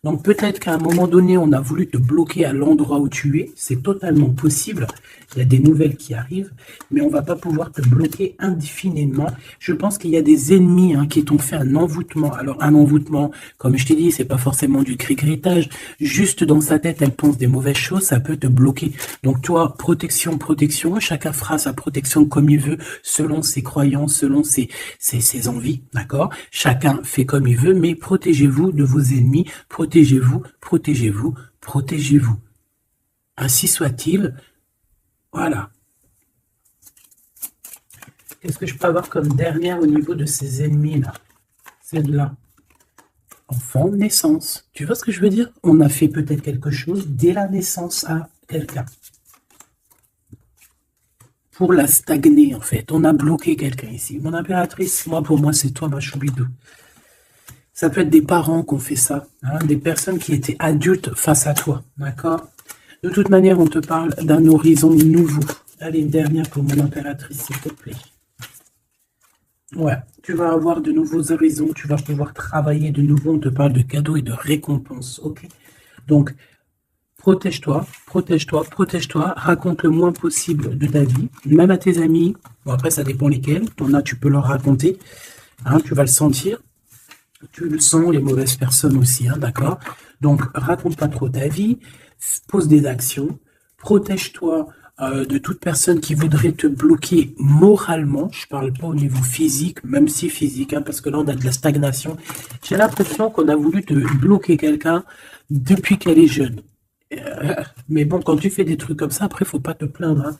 A: Donc peut-être qu'à un moment donné, on a voulu te bloquer à l'endroit où tu es. C'est totalement possible. Il y a des nouvelles qui arrivent, mais on ne va pas pouvoir te bloquer indéfiniment. Je pense qu'il y a des ennemis qui t'ont fait un envoûtement. Alors un envoûtement, comme je t'ai dit, c'est pas forcément du cri-gritage. Juste dans sa tête, elle pense des mauvaises choses, ça peut te bloquer. Donc toi, protection, protection. Chacun fera sa protection comme il veut, selon ses croyances, selon ses envies, d'accord? Chacun fait comme il veut, mais protégez-vous de vos ennemis, protégez-vous, protégez-vous, protégez-vous. Ainsi soit-il. Voilà. Qu'est-ce que je peux avoir comme dernière au niveau de ces ennemis-là? Celle-là. Enfant, naissance. Tu vois ce que je veux dire? On a fait peut-être quelque chose dès la naissance à quelqu'un. Pour la stagner, en fait. On a bloqué quelqu'un ici. Mon impératrice, moi, pour moi, c'est toi, ma choubidou. Ça peut être des parents qui ont fait ça, hein, des personnes qui étaient adultes face à toi, d'accord? De toute manière, on te parle d'un horizon nouveau. Allez, une dernière pour mon impératrice, s'il te plaît. Ouais, tu vas avoir de nouveaux horizons, tu vas pouvoir travailler de nouveau, on te parle de cadeaux et de récompenses, ok? Donc, protège-toi, protège-toi, protège-toi, raconte le moins possible de ta vie, même à tes amis. Bon, après, ça dépend lesquels. T'en as, tu peux leur raconter, hein, tu vas le sentir. Tu le sens, les mauvaises personnes aussi, hein, d'accord? Donc, raconte pas trop ta vie, pose des actions, protège-toi de toute personne qui voudrait te bloquer moralement. Je parle pas au niveau physique, même si physique, hein, parce que là, on a de la stagnation. J'ai l'impression qu'on a voulu te bloquer quelqu'un depuis qu'elle est jeune. Mais bon, quand tu fais des trucs comme ça, après, faut pas te plaindre, hein.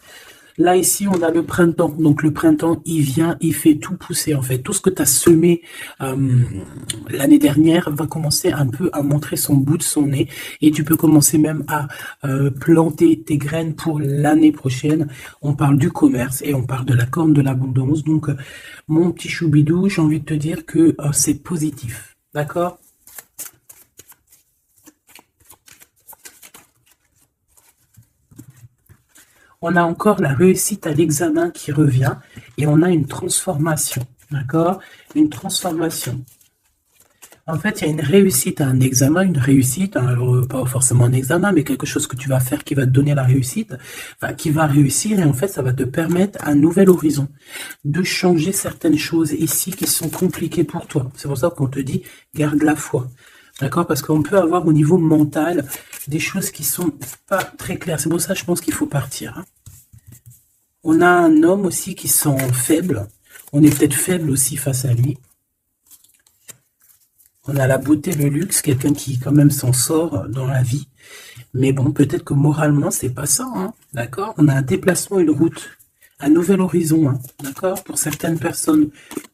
A: Là, ici, on a le printemps. Donc, le printemps, il vient, il fait tout pousser, en fait. Tout ce que tu as semé l'année dernière va commencer un peu à montrer son bout de son nez. Et tu peux commencer même à planter tes graines pour l'année prochaine. On parle du commerce et on parle de la corne de l'abondance. Donc, mon petit choubidou, j'ai envie de te dire que c'est positif. D'accord? On a encore la réussite à l'examen qui revient et on a une transformation, d'accord? Une transformation. En fait, il y a une réussite à un examen, une réussite, alors pas forcément un examen, mais quelque chose que tu vas faire qui va te donner la réussite, enfin, qui va réussir, et en fait, ça va te permettre un nouvel horizon, de changer certaines choses ici qui sont compliquées pour toi. C'est pour ça qu'on te dit, garde la foi. D'accord? Parce qu'on peut avoir au niveau mental des choses qui sont pas très claires. C'est pour ça, je pense qu'il faut partir. Hein. On a un homme aussi qui sent faible. On est peut-être faible aussi face à lui. On a la beauté, le luxe, quelqu'un qui quand même s'en sort dans la vie. Mais bon, peut-être que moralement, c'est pas ça. Hein, d'accord? On a un déplacement, une route, un nouvel horizon. Hein, d'accord? Pour certaines personnes,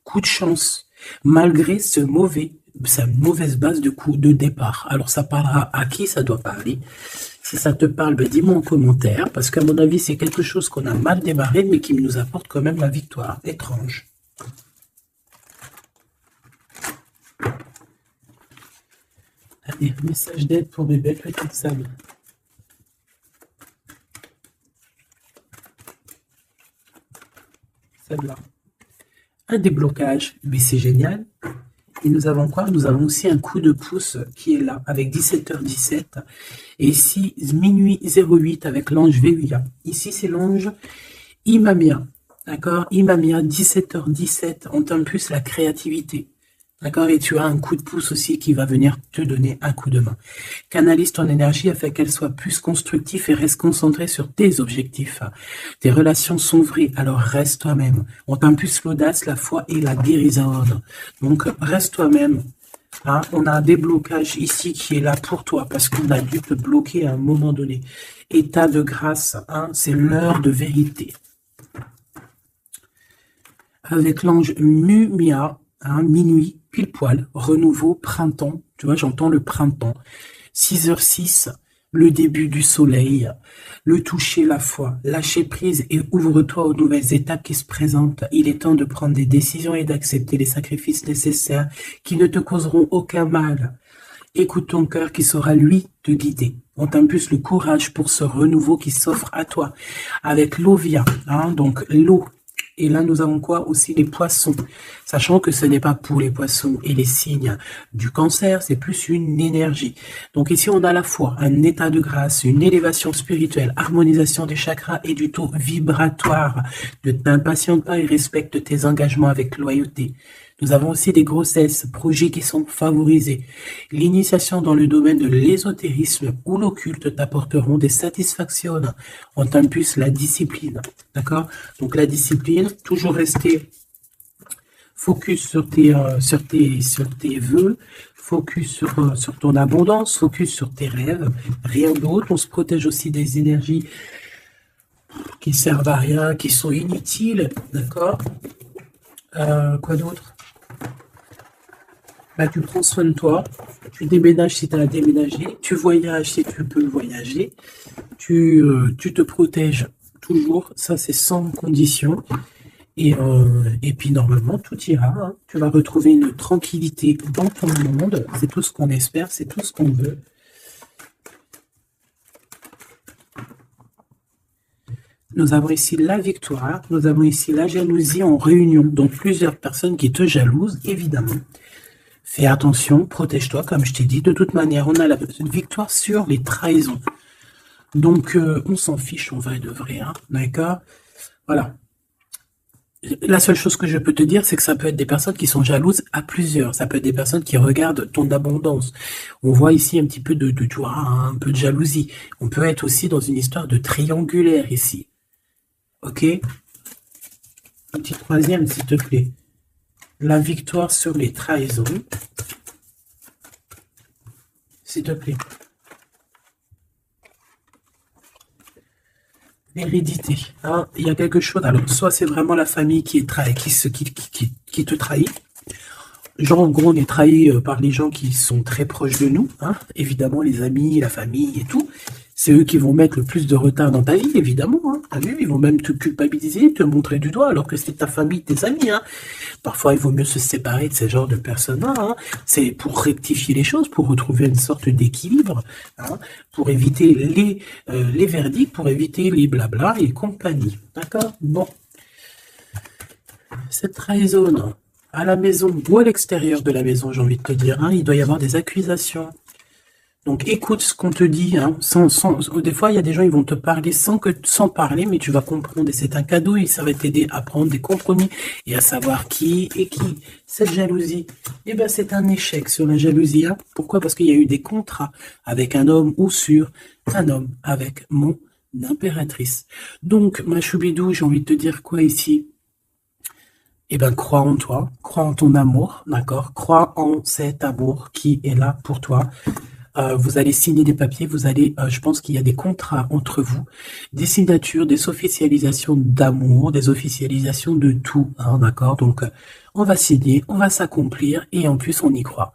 A: coup de chance, malgré sa mauvaise base de départ. Alors, ça parlera à qui ça doit parler? Si ça te parle, ben, dis-moi en commentaire. Parce qu'à mon avis, c'est quelque chose qu'on a mal démarré, mais qui nous apporte quand même la victoire. Étrange. Allez, message d'aide pour mes belles petites sables. Celle-là. Un déblocage, mais c'est génial. Et nous avons quoi? Nous avons aussi un coup de pouce qui est là, avec 17h17. Et ici, minuit 08 avec l'ange Véuya. Ici, c'est l'ange Imamia. D'accord? Imamia, 17h17, on t'impulse la créativité. D'accord? Et tu as un coup de pouce aussi qui va venir te donner un coup de main. Canalise ton énergie afin qu'elle soit plus constructive et reste concentrée sur tes objectifs. Tes relations sont vraies, alors reste toi-même. On t'impulse l'audace, la foi et la guérison. Donc, reste toi-même. Hein? On a un déblocage ici qui est là pour toi parce qu'on a dû te bloquer à un moment donné. État de grâce, hein? C'est l'heure de vérité. Avec l'ange Mumia, hein, minuit, pile poil, renouveau, printemps, tu vois, j'entends le printemps, 6h06, le début du soleil, le toucher, la foi, lâcher prise et ouvre-toi aux nouvelles étapes qui se présentent. Il est temps de prendre des décisions et d'accepter les sacrifices nécessaires qui ne te causeront aucun mal. Écoute ton cœur qui saura, lui, te guider. On t'impulse le courage pour ce renouveau qui s'offre à toi. Avec l'Ovia, hein, donc l'eau. Et là, nous avons quoi? Aussi les poissons. Sachant que ce n'est pas pour les poissons et les signes du cancer, c'est plus une énergie. Donc ici, on a à la fois un état de grâce, une élévation spirituelle, harmonisation des chakras et du taux vibratoire. Ne t'impatiente pas et respecte tes engagements avec loyauté. Nous avons aussi des grossesses, projets qui sont favorisés. L'initiation dans le domaine de l'ésotérisme ou l'occulte t'apporteront des satisfactions. On t'impulse la discipline, d'accord? Donc la discipline, toujours rester focus sur tes vœux, focus sur ton abondance, focus sur tes rêves, rien d'autre. On se protège aussi des énergies qui servent à rien, qui sont inutiles, d'accord? Quoi d'autre? Bah, tu prends soin de toi, tu déménages si tu as à déménager, tu voyages si tu peux voyager, tu te protèges toujours, ça c'est sans condition, et puis normalement tout ira, hein. Tu vas retrouver une tranquillité dans ton monde, c'est tout ce qu'on espère, c'est tout ce qu'on veut. Nous avons ici la victoire, nous avons ici la jalousie en réunion, donc plusieurs personnes qui te jalousent, évidemment. Fais attention, protège-toi, comme je t'ai dit. De toute manière, on a la victoire sur les trahisons. Donc, on s'en fiche, on va de vrai, hein, d'accord? Voilà. La seule chose que je peux te dire, c'est que ça peut être des personnes qui sont jalouses à plusieurs. Ça peut être des personnes qui regardent ton abondance. On voit ici un petit peu tu vois, un peu de jalousie. On peut être aussi dans une histoire de triangulaire ici. Ok? Un petit troisième, s'il te plaît. La victoire sur les trahisons. S'il te plaît. L'hérédité. Hein, il y a quelque chose. Alors, soit c'est vraiment la famille qui est qui te trahit. Genre, en gros, on est trahi par les gens qui sont très proches de nous. Hein, évidemment, les amis, la famille et tout. C'est eux qui vont mettre le plus de retard dans ta vie, évidemment. Hein. T'as vu, ils vont même te culpabiliser, te montrer du doigt, alors que c'est ta famille, tes amis. Hein. Parfois, il vaut mieux se séparer de ces genres de personnes-là. Hein. C'est pour rectifier les choses, pour retrouver une sorte d'équilibre, hein, pour éviter les verdicts, pour éviter les blabla et compagnie. D'accord? Bon. Cette trahison, à la maison ou à l'extérieur de la maison, j'ai envie de te dire, hein, il doit y avoir des accusations. Donc écoute ce qu'on te dit, hein, des fois il y a des gens, ils vont te parler sans parler, mais tu vas comprendre, et c'est un cadeau, et ça va t'aider à prendre des compromis, et à savoir qui est qui. Cette jalousie, eh ben c'est un échec sur la jalousie, hein. Pourquoi? Parce qu'il y a eu des contrats avec un homme ou sur un homme avec mon impératrice. Donc, ma choubidou, j'ai envie de te dire quoi ici? Eh ben, crois en toi, crois en ton amour, d'accord? Crois en cet amour qui est là pour toi. Vous allez signer des papiers, je pense qu'il y a des contrats entre vous, des signatures, des officialisations d'amour, des officialisations de tout, hein, d'accord? Donc, on va signer, on va s'accomplir et en plus, on y croit.